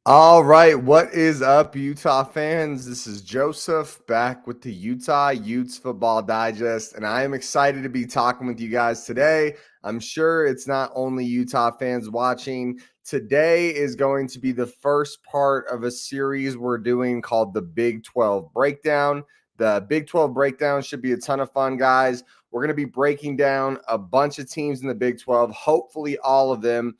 All right, what is up, Utah fans? This is Joseph back with the Utah Utes Football Digest, and I am excited to be talking with you guys today. I'm sure it's not only Utah fans watching. Today is going to be the first part of a series we're doing called the Big 12 Breakdown. The Big 12 Breakdown should be a ton of fun, guys. We're going to be breaking down a bunch of teams in the Big 12, hopefully all of them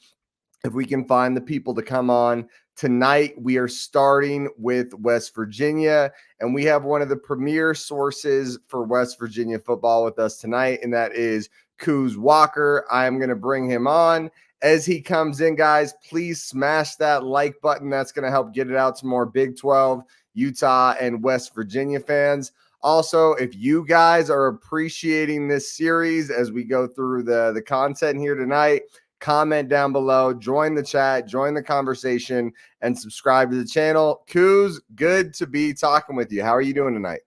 if we can find the people to come on. Tonight, we are starting with West Virginia, and we have one of the premier sources for West Virginia football with us tonight, and that is Couz Walker. I am going to bring him on. As he comes in, guys, please smash that like button. That's going to help get it out to more Big 12, Utah, and West Virginia fans. Also, if you guys are appreciating this series as we go through the content here tonight, comment down below, join the chat, join the conversation, and subscribe to the channel. Couz, good to be talking with you. How are you doing tonight?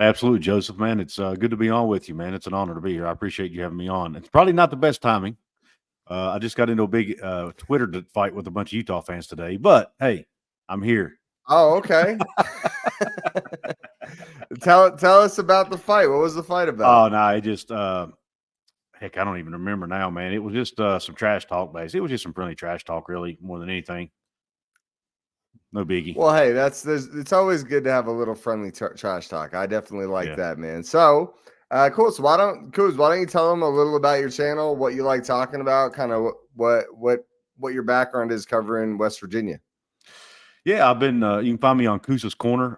Absolutely, Joseph, man. It's good to be on with you, man. It's an honor to be here. I appreciate you having me on. It's probably not the best timing. I just got into a big Twitter fight with a bunch of Utah fans today, but hey, I'm here. Oh, okay. tell us about the fight. What was the fight about? Oh, no, it just heck, I don't even remember now, man. It was just some trash talk, based. It was just some friendly trash talk, really, more than anything. No biggie. Well, hey, it's always good to have a little friendly trash talk. I definitely like Yeah. that, man. So, cool. So why don't you tell them a little about your channel, what you like talking about, kind of what your background is covering West Virginia? Yeah, I've been. You can find me on Couz's Corner.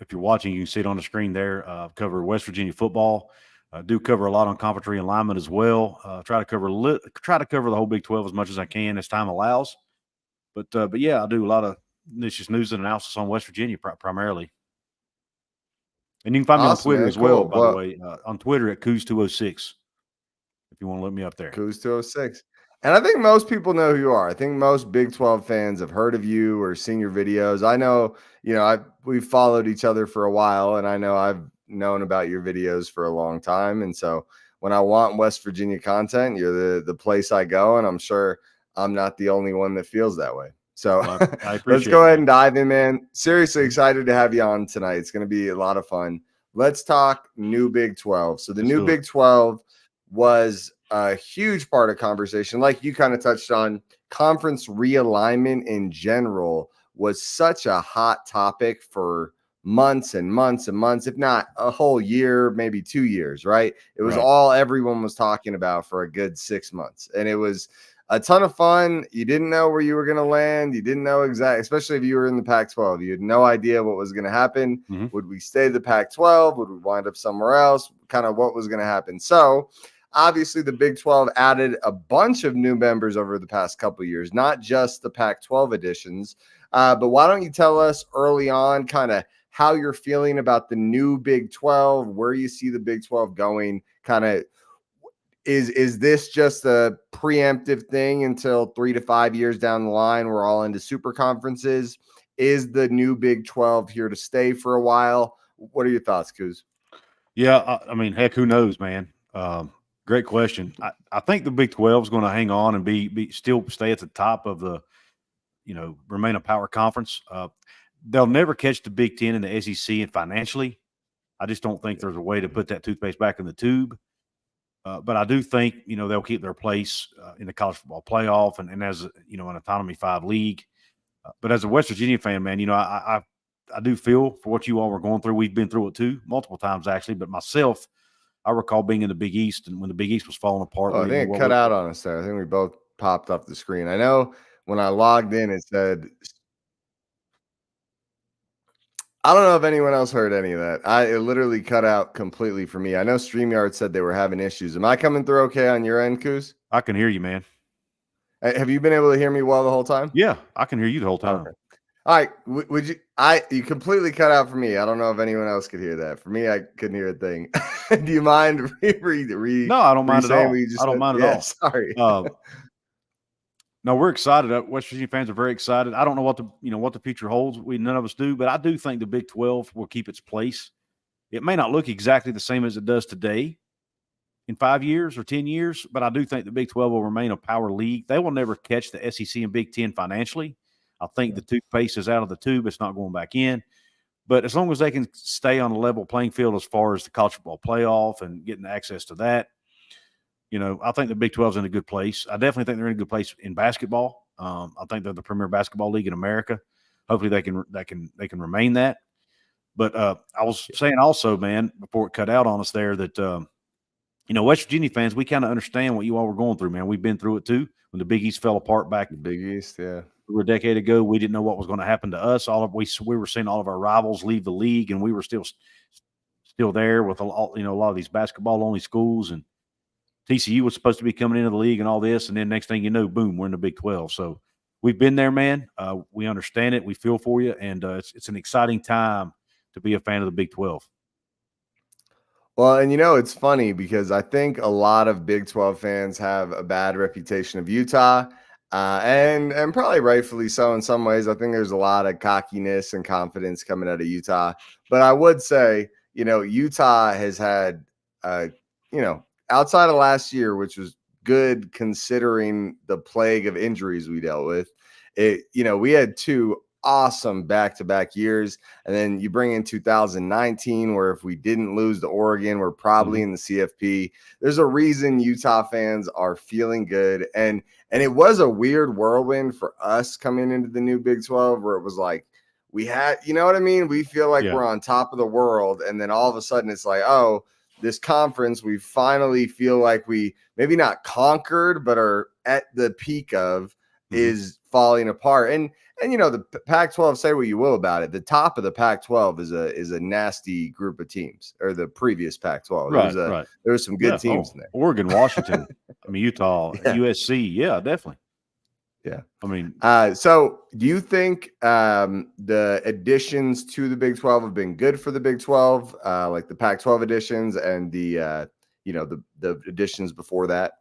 If you're watching, you can see it on the screen there. Cover West Virginia football. Do cover a lot on conference realignment as well. Try to cover the whole Big 12 as much as I can as time allows. But yeah, I do a lot of just news and analysis on West Virginia primarily. And you can find me on Awesome, Twitter man. as well, Cool. by the way. On Twitter at Couz206 if you want to look me up there. Couz 206. And I think most people know who you are. I think most Big 12 fans have heard of you or seen your videos. I know, we've followed each other for a while, and I know I've known about your videos for a long time. And so when I want West Virginia content, you're the place I go, and I'm sure I'm not the only one that feels that way. So Well, I let's appreciate go it, ahead man. and dive in, man. Seriously excited to have you on tonight. It's going to be a lot of fun. Let's talk new Big 12. So the Let's new do it. Big 12 was a huge part of conversation. Like you kind of touched on, conference realignment in general was such a hot topic for months and months and months, if not a whole year, maybe 2 years, right? It was Right. all everyone was talking about for a good 6 months. And it was a ton of fun. You didn't know where you were going to land. You didn't know exactly, especially if you were in the Pac 12. You had no idea what was going to happen. Mm-hmm. Would we stay the Pac 12? Would we wind up somewhere else? Kind of what was going to happen. So, obviously, the Big 12 added a bunch of new members over the past couple of years, not just the Pac 12 editions. But why don't you tell us early on kind of how you're feeling about the new Big 12, where you see the Big 12 going, kind of is this just a preemptive thing until 3 to 5 years down the line we're all into super conferences? Is the new Big 12 here to stay for a while? What are your thoughts, Couz? Yeah, I mean, heck, who knows, man? Great question. I think the Big 12 is going to hang on and be still stay at the top of the, remain a power conference. They'll never catch the Big 10 and the SEC, and financially, I just don't think there's a way to put that toothpaste back in the tube. But I do think they'll keep their place in the college football playoff and as an autonomy 5 league. But as a West Virginia fan, man, I do feel for what you all were going through. We've been through it too, multiple times actually. But myself, I recall being in the Big East, and when the Big East was falling apart, Oh, we I didn't know think it what cut out on us there. I think we both popped off the screen. I know when I logged in, it said, I don't know if anyone else heard any of that. It literally cut out completely for me. I know StreamYard said they were having issues. Am I coming through okay on your end, Couz? I can hear you, man. Have you been able to hear me well the whole time? Yeah, I can hear you the whole time. Okay. All right. Would you? You completely cut out for me. I don't know if anyone else could hear that. For me, I couldn't hear a thing. Do you mind No, I don't mind at saying all. what you just I don't said? mind at Yeah. all. Sorry. No, we're excited. West Virginia fans are very excited. I don't know what the future holds. None of us do, but I do think the Big 12 will keep its place. It may not look exactly the same as it does today in 5 years or 10 years, but I do think the Big 12 will remain a power league. They will never catch the SEC and Big 10 financially, I think the toothpaste is out of the tube; it's not going back in. But as long as they can stay on a level playing field as far as the college football playoff and getting access to that, I think the Big 12 is in a good place. I definitely think they're in a good place in basketball. I think they're the premier basketball league in America. Hopefully, they can remain that. But I was saying also, man, before it cut out on us there, that West Virginia fans, we kind of understand what you all were going through, man. We've been through it too. When the Big East fell apart back The Big East, yeah. a decade ago, we didn't know what was going to happen to us. We were seeing all of our rivals leave the league, and we were still there with a lot of these basketball only schools, and TCU was supposed to be coming into the league and all this, and then next thing you know, boom, we're in the Big 12. So we've been there, man. We understand it. We feel for you, and it's an exciting time to be a fan of the Big 12. Well, and it's funny because I think a lot of Big 12 fans have a bad reputation of Utah, and probably rightfully so in some ways. I think there's a lot of cockiness and confidence coming out of Utah. But I would say, Utah has had, outside of last year, which was good considering the plague of injuries we dealt with, we had two awesome back-to-back years, and then you bring in 2019 where if we didn't lose to Oregon, we're probably in the CFP. There's a reason Utah fans are feeling good, and it was a weird whirlwind for us coming into the new Big 12 where it was like we had, what I mean? We feel like we're on top of the world, and then all of a sudden it's like, oh, this conference we finally feel like we maybe not conquered but are at the peak of is falling apart. And the Pac-12, say what you will about it, the top of the Pac-12 is a nasty group of teams, or the previous Pac-12. Right. There was some good teams in there. Oregon, Washington, Utah, USC. Yeah, definitely. Yeah. I mean, so do you think the additions to the Big 12 have been good for the Big 12, like the Pac-12 additions and the additions before that?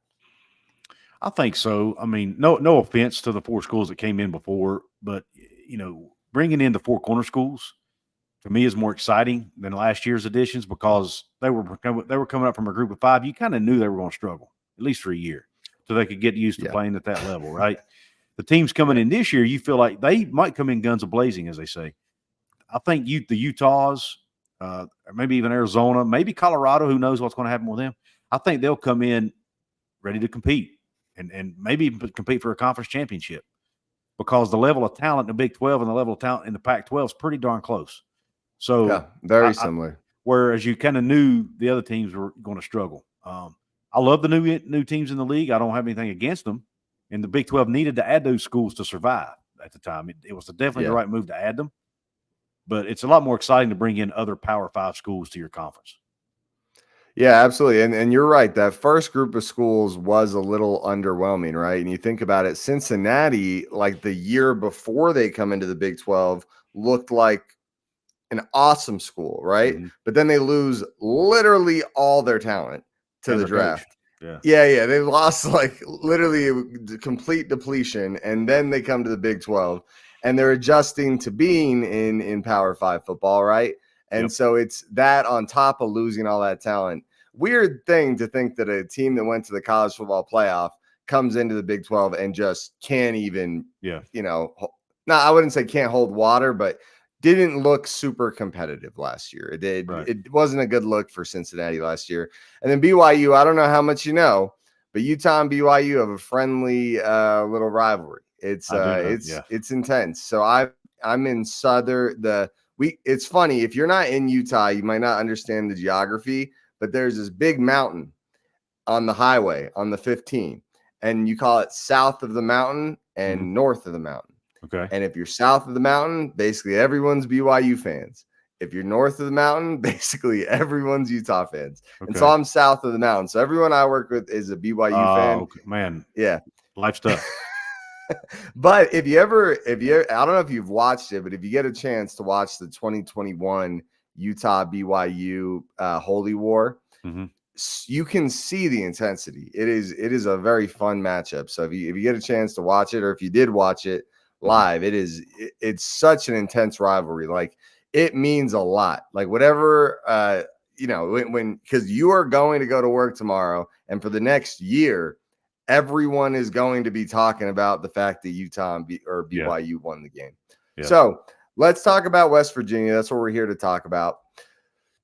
I think so. I mean, no offense to the four schools that came in before, but bringing in the four corner schools to me is more exciting than last year's additions because they were coming up from a group of five. You kind of knew they were going to struggle at least for a year, so they could get used to playing at that level, right? The teams coming in this year, you feel like they might come in guns a-blazing, as they say. I think the Utahs, or maybe even Arizona, maybe Colorado, who knows what's going to happen with them. I think they'll come in ready to compete. And maybe even compete for a conference championship because the level of talent in the Big 12 and the level of talent in the Pac-12 is pretty darn close. So very similar. Whereas you kind of knew the other teams were going to struggle. I love the new teams in the league. I don't have anything against them. And the Big 12 needed to add those schools to survive at the time. It was definitely the right move to add them. But it's a lot more exciting to bring in other Power 5 schools to your conference. Yeah, absolutely. And you're right. That first group of schools was a little underwhelming, right? And you think about it, Cincinnati, like the year before they come into the Big 12, looked like an awesome school, right? But then they lose literally all their talent to the draft. Yeah. They lost like literally complete depletion. And then they come to the Big 12 and they're adjusting to being in Power 5 football, right? And so it's that on top of losing all that talent. Weird thing to think that a team that went to the college football playoff comes into the Big 12 and just can't even, I wouldn't say can't hold water, but didn't look super competitive last year. It did. Right. It wasn't a good look for Cincinnati last year. And then BYU, I don't know how much you know, but Utah and BYU have a friendly little rivalry. It's intense. So I'm in it's funny, if you're not in Utah, you might not understand the geography, but there's this big mountain on the highway on the 15, and you call it south of the mountain and north of the mountain. Okay. And if you're south of the mountain, basically everyone's BYU fans. If you're north of the mountain, basically everyone's Utah fans. Okay. And so I'm south of the mountain. So everyone I work with is a BYU fan. Okay. Man. Yeah. Life stuff. But if you I don't know if you've watched it, but if you get a chance to watch the 2021 Utah BYU Holy War, you can see the intensity. It is a very fun matchup. So if you get a chance to watch it, or if you did watch it live, it's such an intense rivalry. Like it means a lot. Like whatever, because you are going to go to work tomorrow, and for the next year, everyone is going to be talking about the fact that Utah or Yeah. BYU won the game. Yeah. So let's talk about West Virginia. That's what we're here to talk about.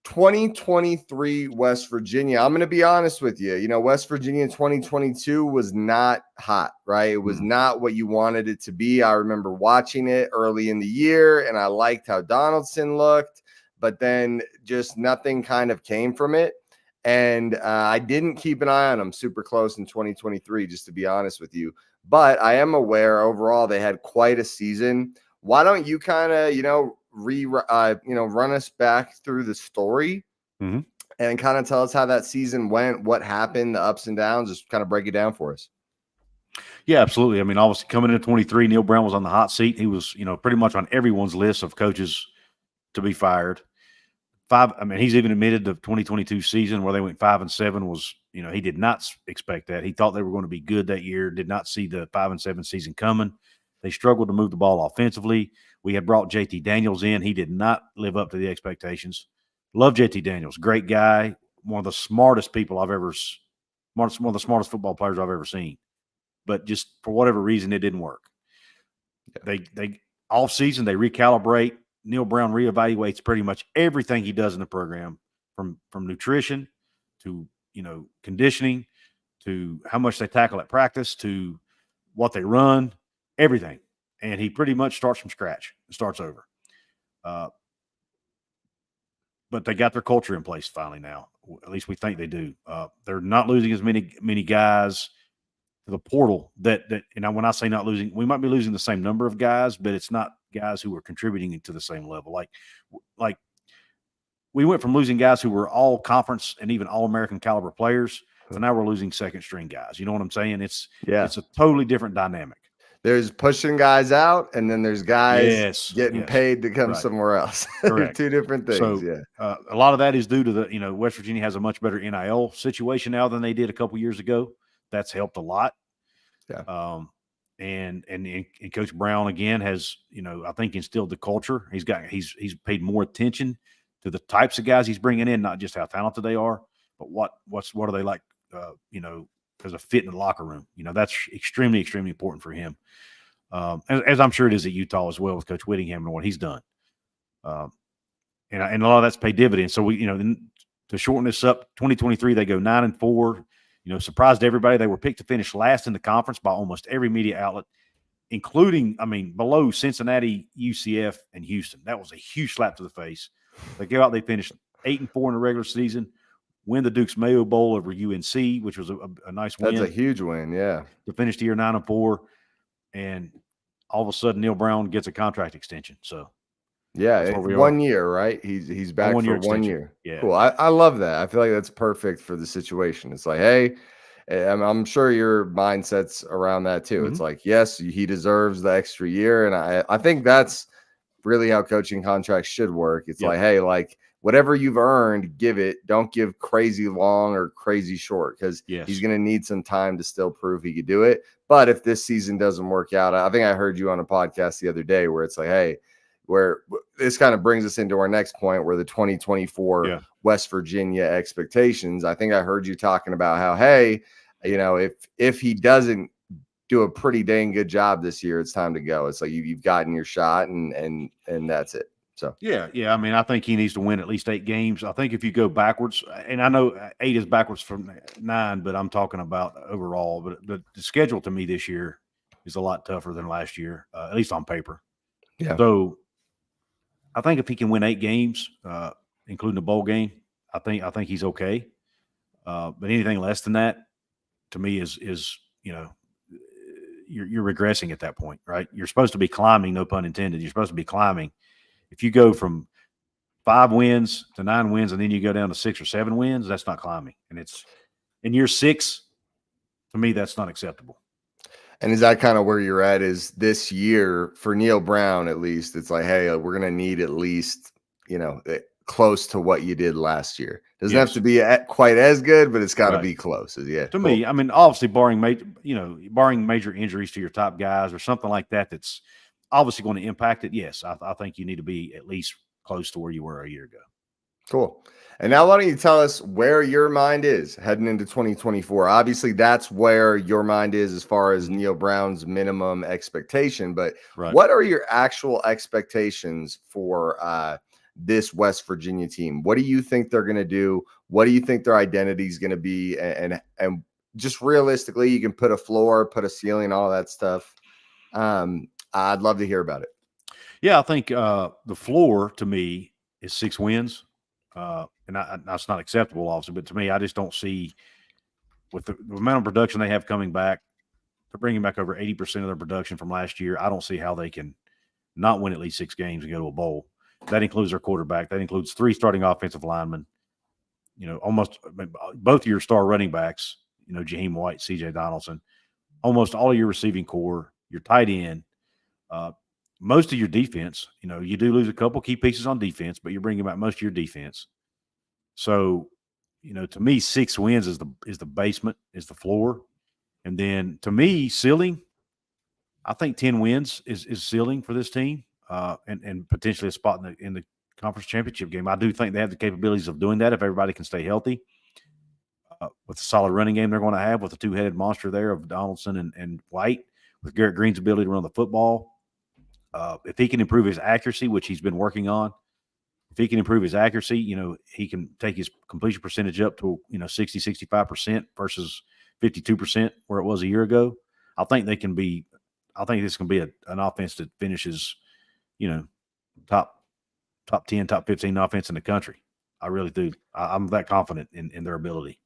2023 West Virginia. I'm going to be honest with you. West Virginia 2022 was not hot, right? It was not what you wanted it to be. I remember watching it early in the year, and I liked how Donaldson looked, but then just nothing kind of came from it. And I didn't keep an eye on them super close in 2023, just to be honest with you. But I am aware overall they had quite a season. Why don't you kind of, run us back through the story and kind of tell us how that season went, what happened, the ups and downs, just kind of break it down for us. Yeah, absolutely. I mean, obviously coming into 23, Neil Brown was on the hot seat. He was, pretty much on everyone's list of coaches to be fired. He's even admitted the 2022 season where they went 5-7 was, he did not expect that. He thought they were going to be good that year, did not see the 5-7 season coming. They struggled to move the ball offensively. We had brought JT Daniels in. He did not live up to the expectations. Love JT Daniels. Great guy. One of the smartest people one of the smartest football players I've ever seen. But just for whatever reason, it didn't work. Yeah. They off season, they recalibrate. Neil Brown reevaluates pretty much everything he does in the program, from nutrition to, conditioning, to how much they tackle at practice, to what they run, everything. And he pretty much starts from scratch and starts over. But they got their culture in place finally now. At least we think they do. They're not losing as many guys to the portal that when I say not losing, we might be losing the same number of guys, but it's not guys who are contributing to the same level. Like we went from losing guys who were all conference and even all American caliber players to now we're losing second string guys. You know what I'm saying? It's a totally different dynamic. There's pushing guys out, and then there's guys getting paid to come somewhere else. Correct. Two different things. So, a lot of that is due to the, West Virginia has a much better NIL situation now than they did a couple years ago. That's helped a lot. Yeah. And Coach Brown again has, I think instilled the culture. He's paid more attention to the types of guys he's bringing in, not just how talented they are, but what are they like, as a fit in the locker room. That's extremely, extremely important for him. As I'm sure it is at Utah as well with Coach Whittingham and what he's done. And a lot of that's paid dividends. So to shorten this up, 2023, they go 9-4, surprised everybody. They were picked to finish last in the conference by almost every media outlet, including, below Cincinnati, UCF, and Houston. That was a huge slap to the face. They go out, they finished 8-4 in the regular season, win the Duke's Mayo Bowl over UNC, which was a nice win. That's a huge win, yeah. To finish the year 9-4, and all of a sudden Neil Brown gets a contract extension. So, yeah, 1 year, right? He's back for 1 year. Yeah, cool. I love that. I feel like that's perfect for the situation. It's like, hey, I'm sure your mindset's around that too. It's like, yes, he deserves the extra year, and I think that's really how coaching contracts should work. It's like, hey, like whatever you've earned, give it. Don't give crazy long or crazy short, because he's going to need some time to still prove he could do it. But if this season doesn't work out, I think I heard you on a podcast the other day where it's like, hey, where this kind of brings us into our next point, where the 2024 West Virginia expectations. I think I heard you talking about how, hey, if he doesn't do a pretty dang good job this year, it's time to go. It's like you've gotten your shot, and that's it. So yeah. I think he needs to win at least 8 games. I think if you go backwards, and I know 8 is backwards from 9, but I'm talking about overall. But the schedule to me this year is a lot tougher than last year, at least on paper. Yeah. So I think if he can win 8 games, including the bowl game, I think he's okay. But anything less than that, to me, is you're regressing at that point, right? You're supposed to be climbing, no pun intended. You're supposed to be climbing. If you go from 5 wins to 9 wins, and then you go down to 6 or 7 wins, that's not climbing. And it's in year 6, to me, that's not acceptable. And is that kind of where you're at? Is this year for Neil Brown, at least, it's like, hey, we're going to need at least, close to what you did last year. Doesn't have to be quite as good, but it's got to be close. Yeah. To me, obviously barring major injuries to your top guys or something like that, that's obviously going to impact it. Yes, I think you need to be at least close to where you were a year ago. Cool. And now, why don't you tell us where your mind is heading into 2024? Obviously, that's where your mind is as far as Neil Brown's minimum expectation. But Right. what are your actual expectations for this West Virginia team? What do you think they're going to do? What do you think their identity is going to be? And just realistically, you can put a floor, put a ceiling, all that stuff. I'd love to hear about it. Yeah, I think the floor to me is 6 wins, and that's not acceptable, obviously. But to me, I just don't see with the amount of production they have coming back. They're bringing back over 80% of their production from last year. I don't see how they can not win at least 6 games and go to a bowl. That includes their quarterback. That includes 3 starting offensive linemen. Almost both of your star running backs. Jaheim White, C.J. Donaldson. Almost all of your receiving core, your tight end. Most of your defense, you do lose a couple key pieces on defense, but you're bringing back most of your defense. So, to me, 6 wins is the basement, is the floor, and then to me, ceiling. I think 10 wins is ceiling for this team, and potentially a spot in the conference championship game. I do think they have the capabilities of doing that if everybody can stay healthy. With the solid running game they're going to have, with the 2-headed monster there of Donaldson and White, with Garrett Green's ability to run the football. If he can improve his accuracy, which he's been working on, if he can improve his accuracy, he can take his completion percentage up to, 60, 65% versus 52% where it was a year ago. I think this can be an offense that finishes, top 10, top 15 offense in the country. I really do. I'm that confident in their ability.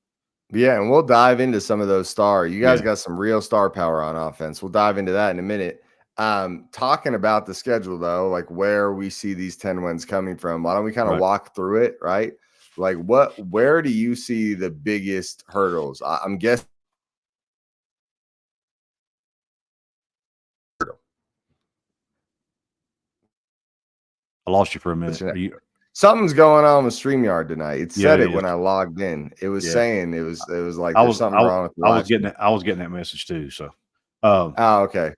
Yeah, and we'll dive into some of those stars. You guys Yeah. got some real star power on offense. We'll dive into that in a minute. Talking about the schedule, though, like where we see these 10 wins coming from, why don't we kind of walk through it, right? Like where do you see the biggest hurdles? I'm guessing. I lost you for a minute. Something's going on with StreamYard tonight. It said it when is. I logged in. It was saying it was like there's something wrong with the I was getting that message too. So, okay.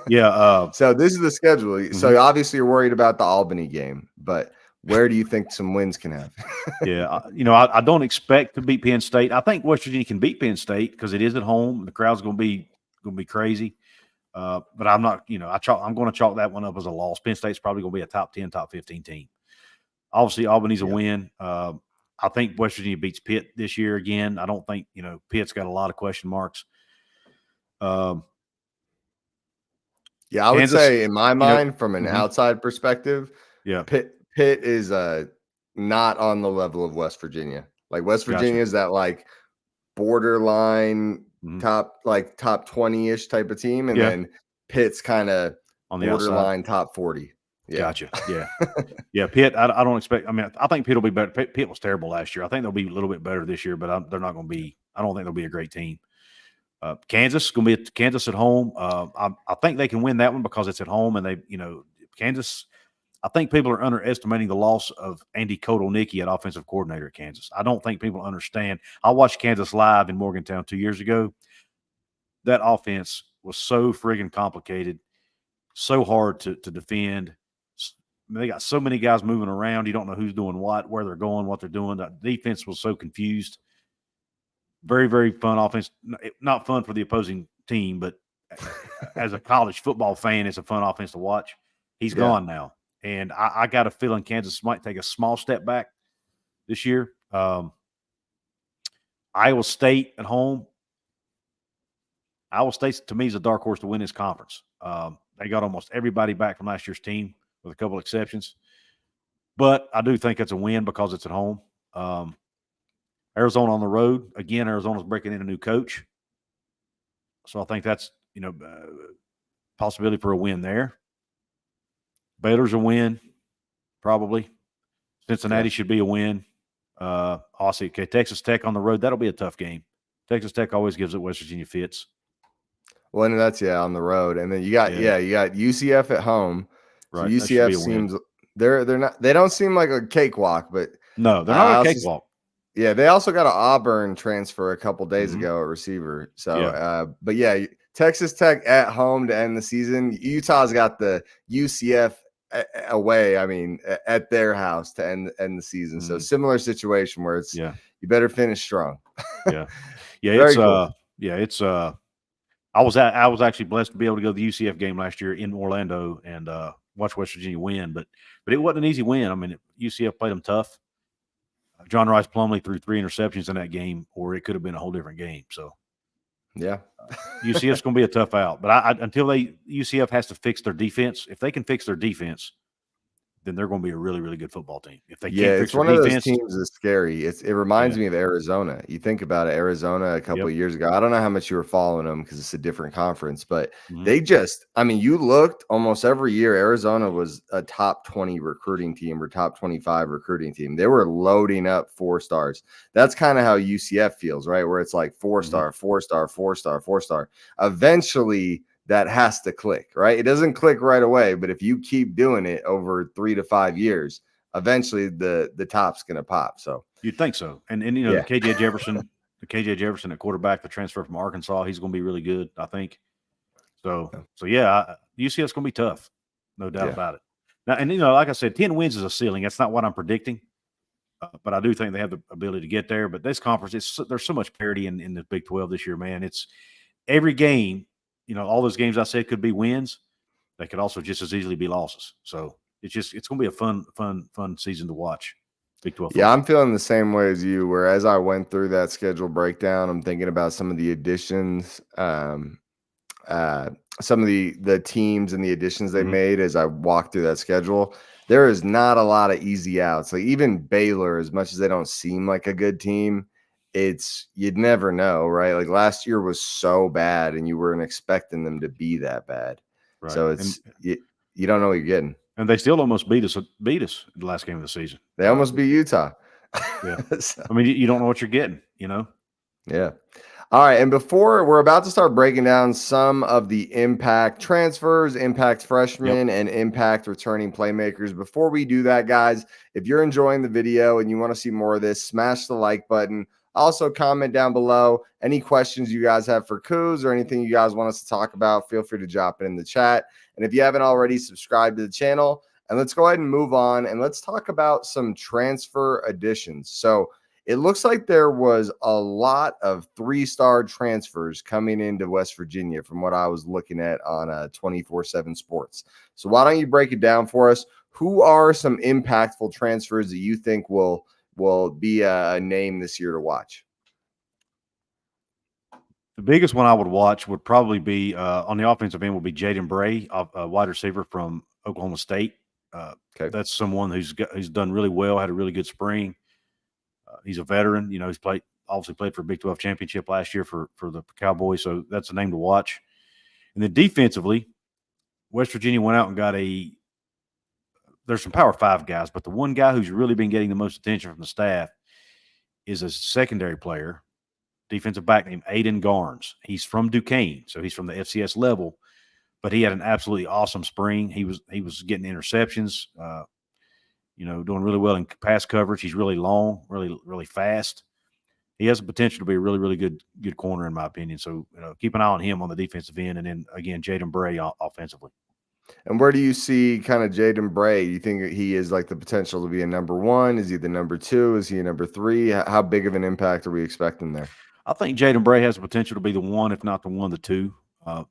Yeah. So this is the schedule. So obviously you're worried about the Albany game, but where do you think some wins can have? Yeah. I don't expect to beat Penn State. I think West Virginia can beat Penn State because it is at home. The crowd's going to be crazy. But I'm not, I'm going to chalk that one up as a loss. Penn State's probably going to be a top 10, top 15 team. Obviously, Albany's a win. I think West Virginia beats Pitt this year again. I don't think, Pitt's got a lot of question marks. Yeah, I would say in my mind, from an outside perspective, Pitt is not on the level of West Virginia. Like West Virginia is that like borderline top 20-ish type of team, and then Pitt's kind of on the borderline outside. top 40. Yeah. Gotcha. Yeah. Yeah. Pitt, I don't expect. I mean, I think Pitt will be better. Pitt was terrible last year. I think they'll be a little bit better this year, but they're not going to be. I don't think they'll be a great team. Kansas going to be Kansas at home. I think they can win that one because it's at home, and Kansas. I think people are underestimating the loss of Andy Kotelnicki at offensive coordinator at Kansas. I don't think people understand. I watched Kansas live in Morgantown 2 years ago. That offense was so friggin' complicated, so hard to defend. They got so many guys moving around. You don't know who's doing what, where they're going, what they're doing. The defense was so confused. Very, very fun offense. Not fun for the opposing team, but as a college football fan, it's a fun offense to watch. He's gone now. And I got a feeling Kansas might take a small step back this year. Iowa State at home. Iowa State, to me, is a dark horse to win this conference. They got almost everybody back from last year's team with a couple exceptions. But I do think it's a win because it's at home. Arizona on the road. Again, Arizona's breaking in a new coach. So I think that's, possibility for a win there. Baylor's a win, probably. Cincinnati should be a win. Also, Texas Tech on the road. That'll be a tough game. Texas Tech always gives it West Virginia fits. Well, and that's on the road. And then you got UCF at home. Right. So UCF seems they don't seem like a cakewalk, but no, they're not a cakewalk. Yeah, they also got an Auburn transfer a couple days ago at receiver. So, but Texas Tech at home to end the season. Utah's got the UCF away. I mean, at their house to end the season. So similar situation where it's you better finish strong. Yeah. Very cool. It's I was actually blessed to be able to go to the UCF game last year in Orlando and watch West Virginia win, but it wasn't an easy win. I mean, UCF played them tough. John Rice Plumlee threw 3 interceptions in that game, or it could have been a whole different game. So, yeah, UCF's going to be a tough out. But until UCF has to fix their defense. If they can fix their defense, then they're going to be a really, really good football team. If they can't fix it's their one of those defense, teams that's scary. It reminds me of Arizona. You think about it, Arizona a couple of years ago. I don't know how much you were following them because it's a different conference, but they just, I mean, you looked almost every year. Arizona was a top 20 recruiting team or top 25 recruiting team. They were loading up 4 stars. That's kind of how UCF feels, right? Where it's like 4-star, 4-star, 4-star, 4-star. Eventually, that has to click, right? It doesn't click right away, but if you keep doing it over 3 to 5 years, eventually the top's going to pop. So you'd think so. And you know, the KJ Jefferson at quarterback, the transfer from Arkansas, he's going to be really good, I think. So UCF's going to be tough. No doubt about it. Now, and you know, like I said, 10 wins is a ceiling. That's not what I'm predicting. But I do think they have the ability to get there. But this conference, there's so much parity in the Big 12 this year, man. It's every game, you know, all those games I said could be wins. They could also just as easily be losses. So it's going to be a fun season to watch. Big 12 football. Yeah, I'm feeling the same way as you, where as I went through that schedule breakdown, I'm thinking about some of the additions, some of the teams and the additions they made as I walked through that schedule. There is not a lot of easy outs. Like even Baylor, as much as they don't seem like a good team, you'd never know, right? Like last year was so bad and you weren't expecting them to be that bad. Right. So you don't know what you're getting. And they still almost beat us in the last game of the season. They almost beat Utah. Yeah. So. I mean, you don't know what you're getting, you know? Yeah. All right. And before we're about to start breaking down some of the impact transfers, impact freshmen, and impact returning playmakers. Before we do that, guys, if you're enjoying the video and you want to see more of this, smash the like button. Also, comment down below any questions you guys have for Couz or anything you guys want us to talk about. Feel free to drop it in the chat. And if you haven't already, subscribe to the channel. And let's go ahead and move on and let's talk about some transfer additions. So it looks like there was a lot of 3-star transfers coming into West Virginia from what I was looking at on 24/7 Sports. So why don't you break it down for us? Who are some impactful transfers that you think will be a name this year to watch? The biggest one I would watch would probably be on the offensive end would be Jaden Bray, a wide receiver from Oklahoma State. That's someone who's done really well, had a really good spring. He's a veteran. You know, he's obviously played for a Big 12 championship last year for the Cowboys, so that's a name to watch. And then defensively, West Virginia went out and got there's some Power 5 guys, but the one guy who's really been getting the most attention from the staff is a secondary player, defensive back named Aiden Garnes. He's from Duquesne, so he's from the FCS level, but he had an absolutely awesome spring. He was getting interceptions, you know, doing really well in pass coverage. He's really long, really, really fast. He has the potential to be a really, really good corner, in my opinion. So, you know, keep an eye on him on the defensive end. And then, again, Jaden Bray offensively. And where do you see kind of Jaden Bray? Do you think he is like the potential to be a number 1? Is he the number 2? Is he a number 3? How big of an impact are we expecting there? I think Jaden Bray has the potential to be the 1, if not the 1, the 2.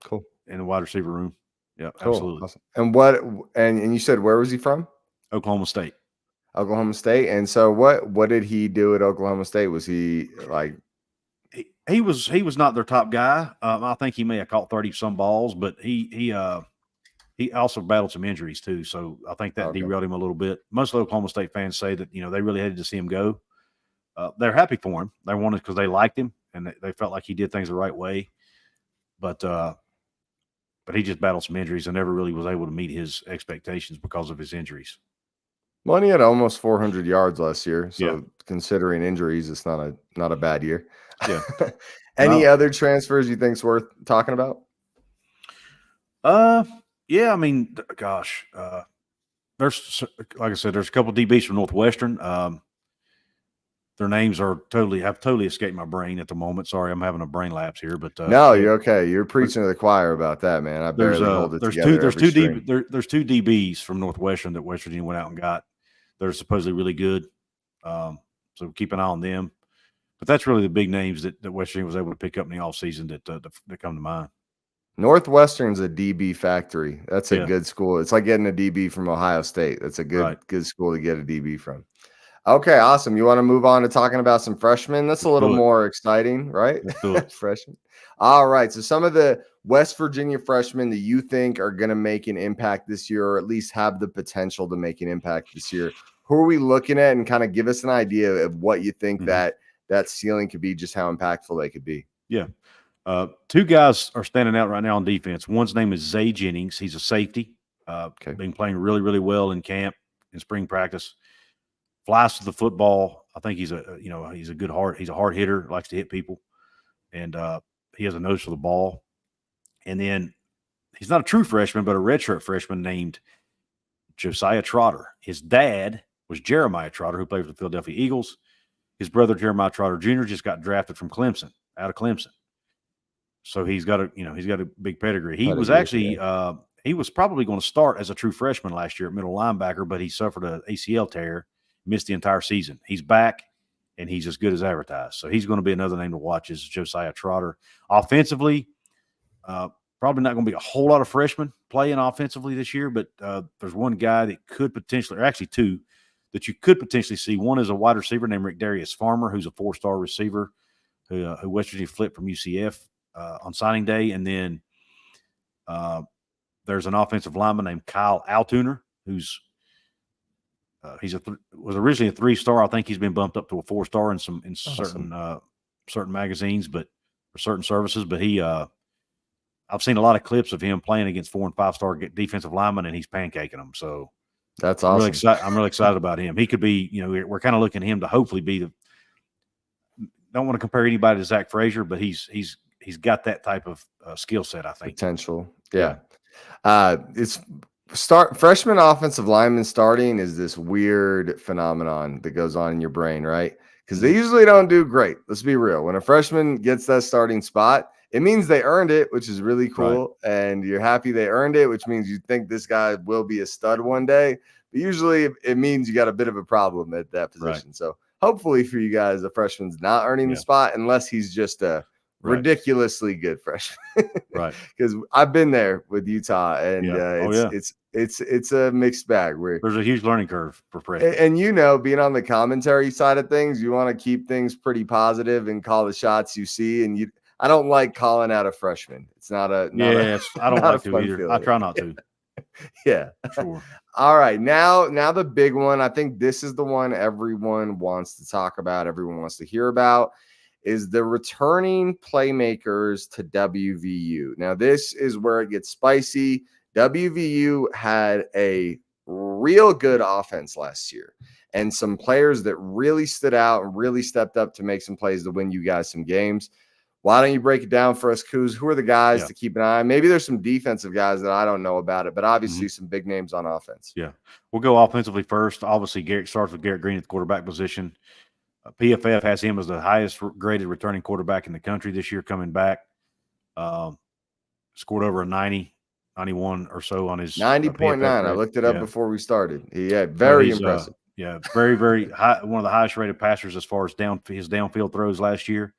Cool. In the wide receiver room. Yeah, cool. Absolutely. Awesome. And you said where was he from? Oklahoma State. Oklahoma State. And so what did he do at Oklahoma State? Was he like he was not their top guy. I think he may have caught 30 some balls, but he also battled some injuries too. So I think that derailed him a little bit. Most Oklahoma State fans say that, you know, they really hated to see him go. They're happy for him. They wanted because they liked him and they felt like he did things the right way. But he just battled some injuries and never really was able to meet his expectations because of his injuries. Well, he had almost 400 yards last year. So considering injuries, it's not a bad year. Yeah. Any other transfers you think's worth talking about? Yeah, I mean, gosh, there's, like I said, there's a couple DBs from Northwestern. their names have totally escaped my brain at the moment. Sorry, I'm having a brain lapse here, but No, you're okay. You're preaching to the choir about that, man. I barely hold it together there's every two stream. there's two DBs from Northwestern that West Virginia went out and got. They're supposedly really good, so keep an eye on them. But that's really the big names that West Virginia was able to pick up in the offseason that come to mind. Northwestern's a DB factory. That's a Yeah. good school. It's like getting a DB from Ohio State. That's a good school to get a DB from. Okay, awesome. You want to move on to talking about some freshmen? That's a little more exciting, right? Let's do it. Freshmen. All right. So some of the West Virginia freshmen that you think are going to make an impact this year, or at least have the potential to make an impact this year, who are we looking at, and kind of give us an idea of what you think that ceiling could be, just how impactful they could be? Yeah. Two guys are standing out right now on defense. One's name is Zay Jennings. He's a safety. Been playing really, really well in camp, in spring practice. Flies to the football. I think he's a good he's a hard hitter, likes to hit people, and he has a nose for the ball. And then he's not a true freshman, but a redshirt freshman named Josiah Trotter. His dad was Jeremiah Trotter, who played for the Philadelphia Eagles. His brother Jeremiah Trotter Jr. just got drafted from Clemson, out of Clemson. So he's got a big pedigree. He was actually he was probably going to start as a true freshman last year at middle linebacker, but he suffered an ACL tear, missed the entire season. He's back, and he's as good as advertised. So he's going to be another name to watch, is Josiah Trotter. Offensively, probably not going to be a whole lot of freshmen playing offensively this year, but there's one guy that could potentially, or actually two, that you could potentially see. One is a wide receiver named Rick Darius Farmer, who's a 4-star receiver who West Virginia flipped from UCF on signing day. And then there's an offensive lineman named Kyle Altuner, who's was originally a 3-star. I think he's been bumped up to a 4-star in certain magazines, or certain services. But I've seen a lot of clips of him playing against 4- and 5-star defensive linemen, and he's pancaking them. So that's awesome. I'm really excited about him. He could be, we're kind of looking at him to hopefully be don't want to compare anybody to Zach Frazier, but he's got that type of skill set, I think. Potential. Yeah. Freshman offensive lineman starting is this weird phenomenon that goes on in your brain, right? Because they usually don't do great. Let's be real. When a freshman gets that starting spot, it means they earned it, which is really cool. Right. And you're happy they earned it, which means you think this guy will be a stud one day. But usually it means you got a bit of a problem at that position. Right. So hopefully for you guys, the freshman's not earning the spot, unless he's just a ridiculously good freshman. Right. Because I've been there with Utah, and it's a mixed bag. There's a huge learning curve for freshmen. And being on the commentary side of things, you want to keep things pretty positive and call the shots you see. And I don't like calling out a freshman. It's not a I don't like to either. Feeling. I try not to. Yeah. Sure. All right. Now the big one. I think this is the one everyone wants to talk about, everyone wants to hear about, is the returning playmakers to WVU. Now, this is where it gets spicy. WVU had a real good offense last year, and some players that really stood out and really stepped up to make some plays to win you guys some games. Why don't you break it down for us, Couz? Who are the guys to keep an eye on? Maybe there's some defensive guys that I don't know about it, but obviously some big names on offense. Yeah. We'll go offensively first. Obviously, Garrett starts with Garrett Green at the quarterback position. PFF has him as the highest graded returning quarterback in the country this year, coming back. Scored over a 90, 91 or so on his 90.9. I looked it up before we started. Very impressive. Very, very high. One of the highest rated passers as far as his downfield throws last year.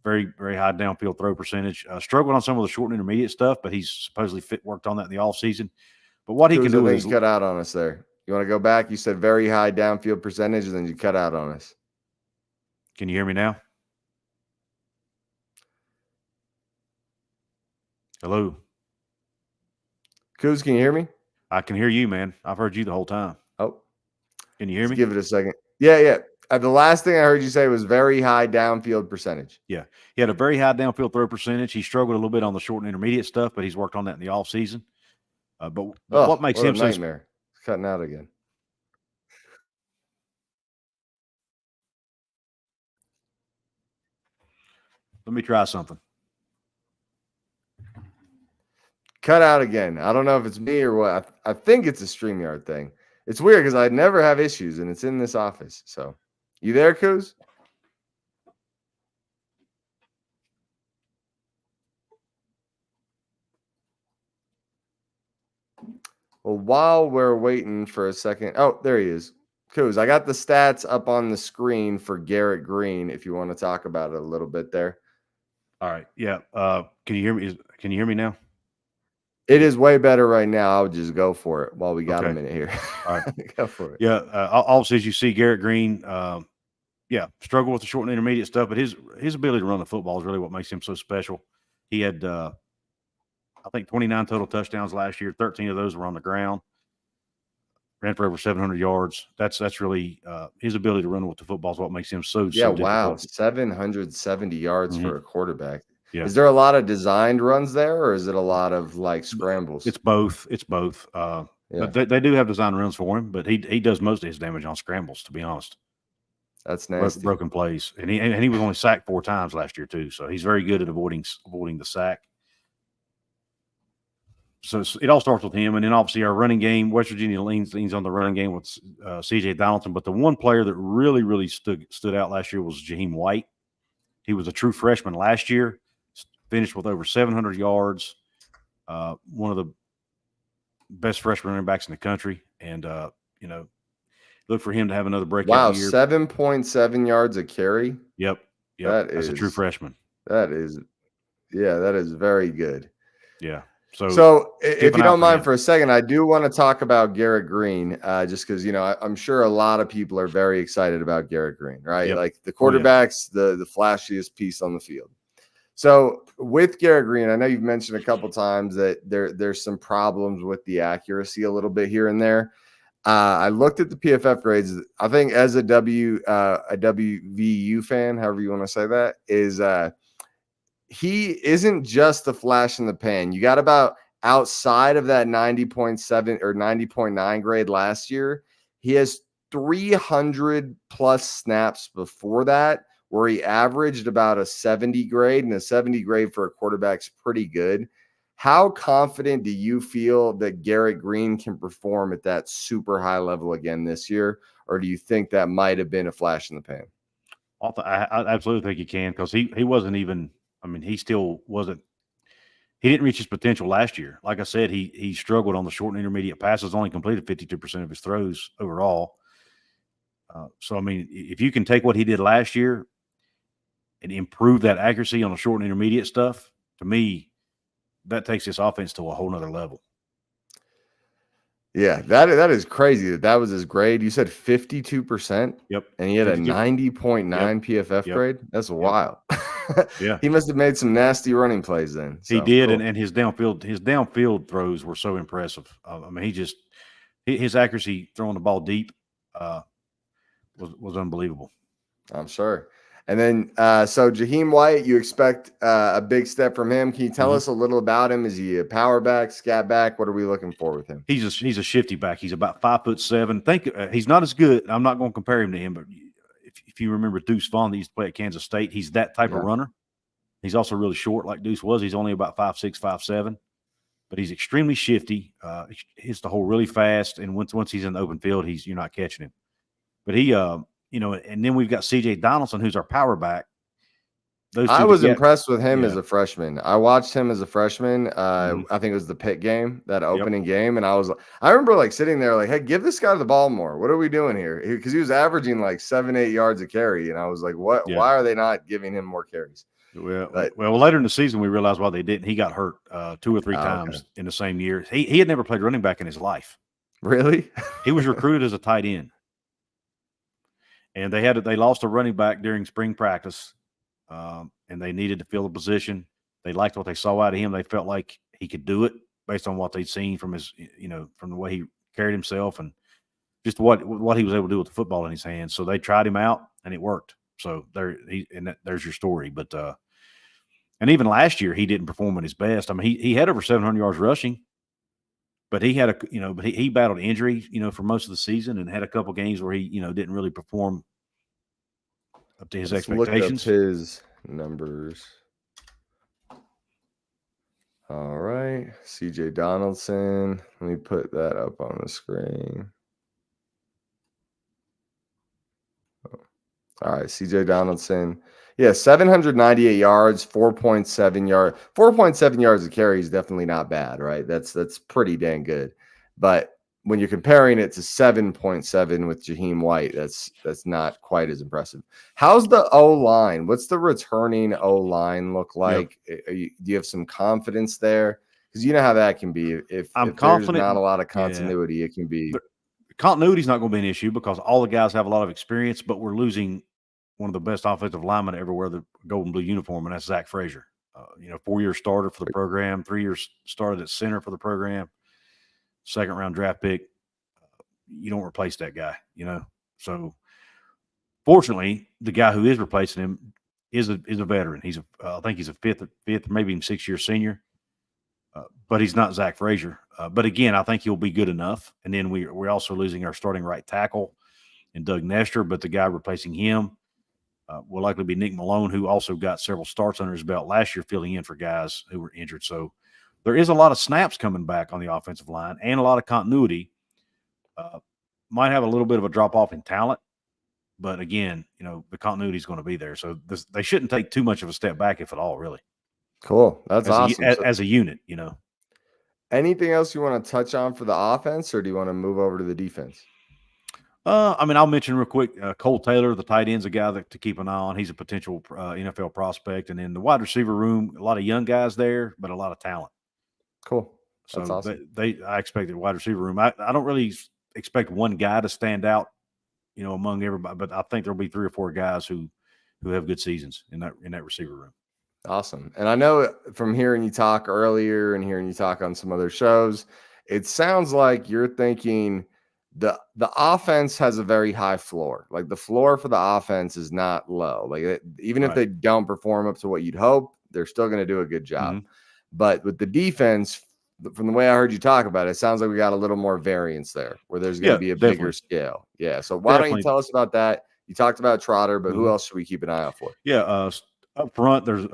Very, very high downfield throw percentage. Struggled on some of the short and intermediate stuff, but he's supposedly worked on that in the offseason. But what he can do is cut out on us there. You want to go back? You said very high downfield percentage, and then you cut out on us. Can you hear me now? Hello? Couz, can you hear me? I can hear you, man. I've heard you the whole time. Oh. Can you hear me? Give it a second. Yeah. The last thing I heard you say was very high downfield percentage. Yeah. He had a very high downfield throw percentage. He struggled a little bit on the short and intermediate stuff, but he's worked on that in the offseason. But what makes him so nightmare? It's cutting out again. Let me try something. Cut out again. I don't know if it's me or what. I think it's a StreamYard thing. It's weird because I never have issues, and it's in this office. So You there, Couz? Well, while we're waiting for a second, oh, there he is. Couz, I got the stats up on the screen for Garrett Green if you want to talk about it a little bit there. All right. Yeah. Can you hear me? Can you hear me now? It is way better right now. I would just go for it while we got a Okay. minute here. All right. Go for it. Yeah. Obviously, as you see, Garrett Green, yeah, struggle with the short and intermediate stuff, but his ability to run the football is really what makes him so special. He had, I think, 29 total touchdowns last year. 13 of those were on the ground. Ran for over 700 yards. That's really his ability to run with the football is what makes him so Yeah, wow. difficult. 770 yards for Mhm. a quarterback. Yeah, Is there a lot of designed runs there, or is it a lot of like scrambles? it's both. It's both. Yeah, But they do have design runs for him. But he does most of his damage on scrambles. To be honest, that's nasty. broken plays, and he was only sacked 4 times last year too. So he's very good at avoiding the sack. So it all starts with him, and then obviously our running game. West Virginia leans on the running game with C.J. Donaldson, but the one player that really stood out last year was Jaheim White. He was a true freshman last year, finished with over 700 yards. One of the best freshman running backs in the country, and look for him to have another breakout Wow, year. 7.7 yards a carry. Yep, That that's a true is freshman. that is that is very good. Yeah. So if keep you an eye don't for mind him. for a second, I do want to talk about Garrett Green, just because I'm sure a lot of people are very excited about Garrett Green, right? Yep. Like the Oh, yeah. quarterback's the flashiest piece on the field. So with Garrett Green, I know you've mentioned a couple times that there's some problems with the accuracy a little bit here and there. I looked at the PFF grades. I think as a WVU fan, however you want to say that, is he isn't just a flash in the pan. You got about outside of that 90.7 or 90.9 grade last year, he has 300 plus snaps before that, where he averaged about a 70 grade, and a 70 grade for a quarterback's pretty good. How confident do you feel that Garrett Green can perform at that super high level again this year? Or do you think that might have been a flash in the pan? I absolutely think he can, because he wasn't even. I mean, he still wasn't. He didn't reach his potential last year. Like I said, he struggled on the short and intermediate passes. Only completed 52% of his throws overall. So I mean, if you can take what he did last year and improve that accuracy on the short and intermediate stuff, to me, that takes this offense to a whole nother level. Yeah, that is crazy that was his grade. You said 52%? Yep. And he had a 52. 90.9 PFF Yep. grade? That's Yep. wild. Yeah. He must have made some nasty running plays then. He So, did, cool. and his downfield throws were so impressive. I mean, his accuracy throwing the ball deep was unbelievable. I'm sure. And then, so Jaheim White, you expect a big step from him. Can you tell us a little about him? Is he a power back, scat back? What are we looking for with him? He's a shifty back. He's about 5'7". Think he's not as good. I'm not going to compare him to him, but if you remember Deuce Vaughn that used to play at Kansas State, he's that type of runner. He's also really short, like Deuce was. He's only about 5'6", 5'7", but he's extremely shifty. Hits the hole really fast, and once he's in the open field, you're not catching him. But he, and then we've got C.J. Donaldson, who's our power back. I was impressed with him as Yeah. a freshman. I watched him as a freshman. Mhm. I think it was the Pitt game, that opening game, and I remember like sitting there like, hey, give this guy the ball more. What are we doing here? Because he was averaging like 7-8 yards a carry, and I was like, what? Yeah. Why are they not giving him more carries? Well, later in the season, we realized why they didn't. He got hurt 2 or 3 times in the same year. He had never played running back in his life. Really? He was recruited as a tight end, and they lost a running back during spring practice, and they needed to fill the position. They liked what they saw out of him. They felt like he could do it based on what they'd seen from his, from the way he carried himself and just what he was able to do with the football in his hands. So they tried him out, and it worked. So there's your story. But and even last year, he didn't perform at his best. I mean, he had over 700 yards rushing, but he had but he battled injury, for most of the season, and had a couple games where he, didn't really perform up to his expectations. Look up his numbers. All right, C.J. Donaldson. Let me put that up on the screen. All right, CJ Donaldson. Yeah, 798 yards, 4.7 yards a carry is definitely not bad, right? That's pretty dang good. But when you're comparing it to 7.7 with Jaheim White, that's not quite as impressive. How's the O line? What's the returning O line look Yep. like? Do you have some confidence there? Because you know how that can be. I'm If there's confident. not a lot of Yeah. continuity, it can be. Continuity is not going to be an issue because all the guys have a lot of experience, but we're losing one of the best offensive linemen to ever wear the gold and blue uniform, and that's Zach Frazier. 4-year starter for the program, 3 years started at center for the program, second round draft pick. You don't replace that guy, So fortunately, the guy who is replacing him is a veteran. I think he's a fifth, maybe even 6-year senior. But he's not Zach Frazier. But again, I think he'll be good enough. And then we're also losing our starting right tackle and Doug Nestor, but the guy replacing him will likely be Nick Malone, who also got several starts under his belt last year, filling in for guys who were injured. So there is a lot of snaps coming back on the offensive line and a lot of continuity. Might have a little bit of a drop off in talent, but again, the continuity is going to be there. So they shouldn't take too much of a step back, if at all, really. Cool. That's awesome. As a unit, Anything else you want to touch on for the offense, or do you want to move over to the defense? I'll mention real quick, Cole Taylor, the tight end's a guy to keep an eye on. He's a potential NFL prospect. And then the wide receiver room, a lot of young guys there, but a lot of talent. Cool. That's So awesome. I expect the wide receiver room. I don't really expect one guy to stand out, among everybody, but I think there'll be 3 or 4 guys who have good seasons in that receiver room. Awesome. And I know from hearing you talk earlier and hearing you talk on some other shows, it sounds like you're thinking the offense has a very high floor. Like the floor for the offense is not low. Like even if they don't perform up to what you'd hope, they're still going to do a good job. Mm-hmm. But with the defense, from the way I heard you talk about it, it sounds like we got a little more variance there where there's going to be a bigger scale. Yeah. So why don't you tell us about that? You talked about Trotter, but who else should we keep an eye out for? Yeah. Up front, there's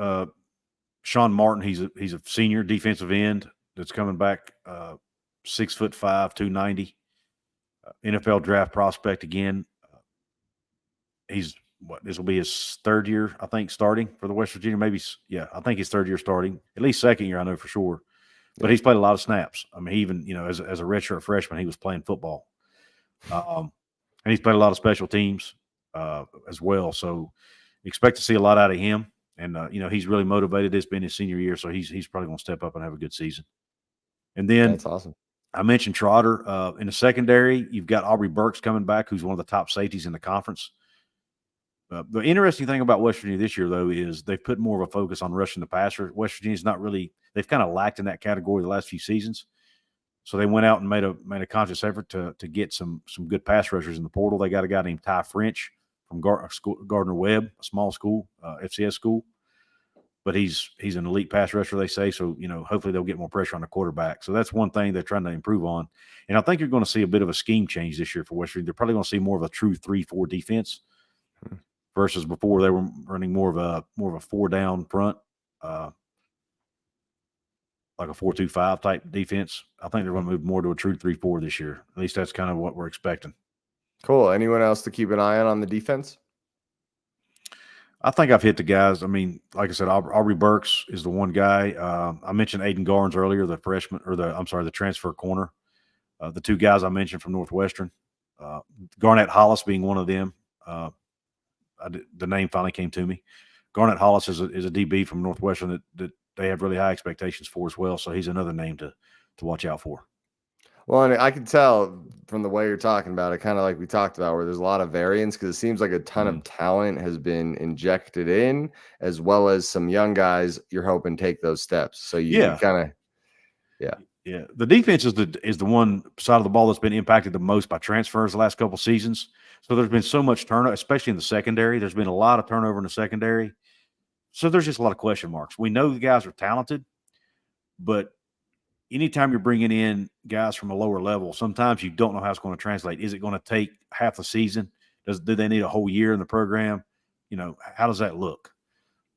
Sean Martin. He's a senior defensive end that's coming back, 6'5", 290, NFL draft prospect again. This will be his 3rd year, I think, starting for the West Virginia. I think his 3rd year starting, at least 2nd year, I know for sure. But he's played a lot of snaps. I mean, even, as a redshirt freshman, he was playing football. And he's played a lot of special teams as well. So expect to see a lot out of him. And, he's really motivated. It's been his senior year, so he's probably going to step up and have a good season. And then that's awesome. I mentioned Trotter. In the secondary, you've got Aubrey Burks coming back, who's one of the top safeties in the conference. The interesting thing about West Virginia this year, though, is they've put more of a focus on rushing the passer. West Virginia's not really – they've kind of lacked in that category the last few seasons. So they went out and made a conscious effort to get some good pass rushers in the portal. They got a guy named Ty French from Gardner Webb, a small school, FCS school. But he's an elite pass rusher, they say. So, hopefully they'll get more pressure on the quarterback. So that's one thing they're trying to improve on. And I think you're going to see a bit of a scheme change this year for West Virginia. They're probably going to see more of a true 3-4 defense versus before they were running more of a 4-down front, like a 4-2-5 type defense. I think they're going to move more to a true 3-4 this year. At least that's kind of what we're expecting. Cool. Anyone else to keep an eye on the defense? I think I've hit the guys. I mean, like I said, Aubrey Burks is the one guy. I mentioned Aiden Garnes earlier, the freshman, the transfer corner. The 2 guys I mentioned from Northwestern, Garnett Hollis being one of them. The name finally came to me. Garnett Hollis is a DB from Northwestern that they have really high expectations for as well. So he's another name to watch out for. Well, and I can tell from the way you're talking about it, kind of like we talked about, where there's a lot of variance because it seems like a ton of talent has been injected in, as well as some young guys you're hoping take those steps. So you kind of, Yeah. The defense is the one side of the ball that's been impacted the most by transfers the last couple seasons. So there's been so much turnover, especially in the secondary. There's been a lot of turnover in the secondary. So there's just a lot of question marks. We know the guys are talented, but anytime you're bringing in guys from a lower level, sometimes you don't know how it's going to translate. Is it going to take half the season? Do they need a whole year in the program? How does that look?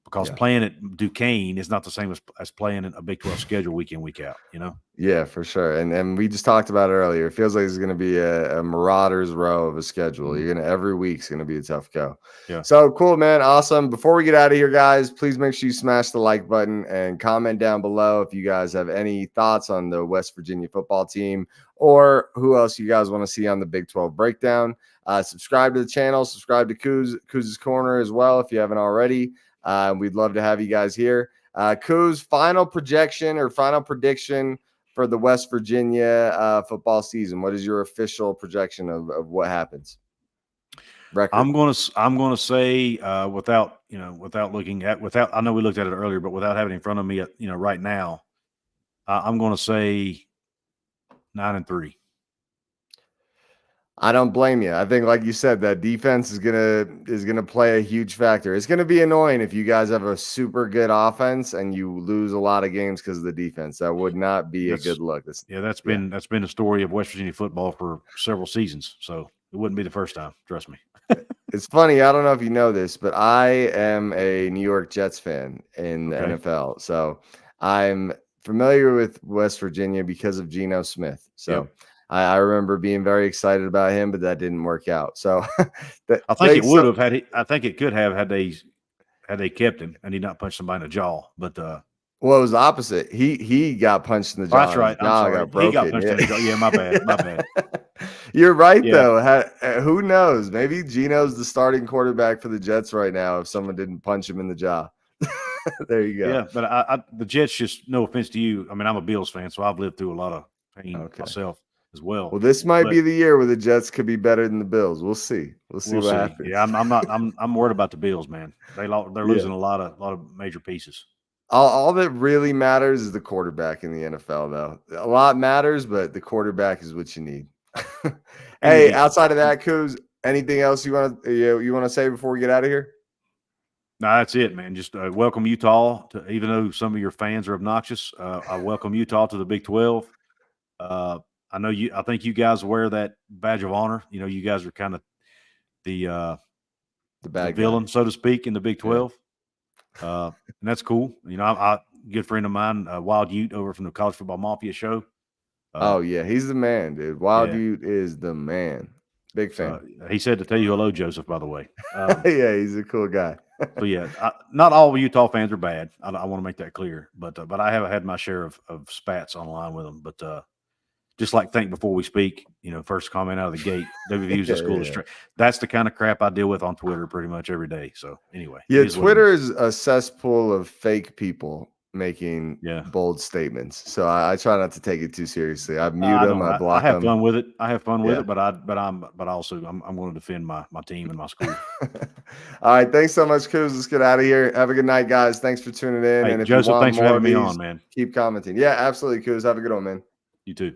because playing at Duquesne is not the same as playing in a Big 12 schedule week in, week out, you know? Yeah, for sure. And we just talked about it earlier. It feels like it's going to be a Marauders row of a schedule. Mm-hmm. Every week's going to be a tough go. Yeah. So cool, man. Awesome. Before we get out of here, guys, please make sure you smash the like button and comment down below if you guys have any thoughts on the West Virginia football team or who else you guys want to see on the Big 12 breakdown. Subscribe to the channel. Subscribe to Couz's Corner as well if you haven't already. We'd love to have you guys here. Couz, final projection or final prediction for the West Virginia football season. What is your official projection of what happens? Record. I'm gonna say without looking at I know we looked at it earlier, but without having it in front of me, right now, I'm gonna say 9-3. I don't blame you. I think, like you said, that defense is gonna play a huge factor. It's gonna be annoying if you guys have a super good offense and you lose a lot of games because of the defense. That would not be a good look. That's been the story of West Virginia football for several seasons. So it wouldn't be the first time. Trust me. It's funny. I don't know if you know this, but I am a New York Jets fan in the NFL. So I'm familiar with West Virginia because of Geno Smith. So I remember being very excited about him, but that didn't work out. So I think it would have I think it could have had they kept him and he not punched somebody in the jaw. But well, it was the opposite. He got punched in the jaw. That's right. I'm sorry. He got punched in the jaw. Yeah, my bad. My bad. You're right, though. Who knows? Maybe Geno's the starting quarterback for the Jets right now if someone didn't punch him in the jaw. There you go. Yeah, but the Jets, just no offense to you. I mean, I'm a Bills fan, so I've lived through a lot of pain myself as well. Well, this might be the year where the Jets could be better than the Bills. We'll see. We'll see what happens. Yeah, I'm worried about the Bills, man. They're losing a lot of major pieces. All that really matters is the quarterback in the NFL, though. A lot matters, but the quarterback is what you need. Hey, outside of that, Couz, anything else you want to say before we get out of here? No, that's it, man. Just welcome Utah to, even though some of your fans are obnoxious. I welcome Utah to the Big 12. I think you guys wear that badge of honor. You guys are kind of the bad villain, so to speak, in the Big 12. And that's cool. I good friend of mine, Wild Ute, over from the College Football Mafia show. Oh yeah, he's the man, dude. Wild Ute is the man. Big fan. He said to tell you hello, Joseph. By the way. Yeah, he's a cool guy. So yeah, not all Utah fans are bad. I want to make that clear. But I have had my share of spats online with them. But just like think before we speak, first comment out of the gate, WVU is the school of strength. That's the kind of crap I deal with on Twitter pretty much every day. So anyway, Twitter is a cesspool of fake people making bold statements. So I try not to take it too seriously. I mute them. I block them. I have fun with it. But I'm going to defend my team and my school. All right. Thanks so much, Couz. Let's get out of here. Have a good night, guys. Thanks for tuning in. Hey, and if Joseph, you want thanks for having me on, man. Keep commenting. Yeah, absolutely, Couz. Have a good one, man. You too.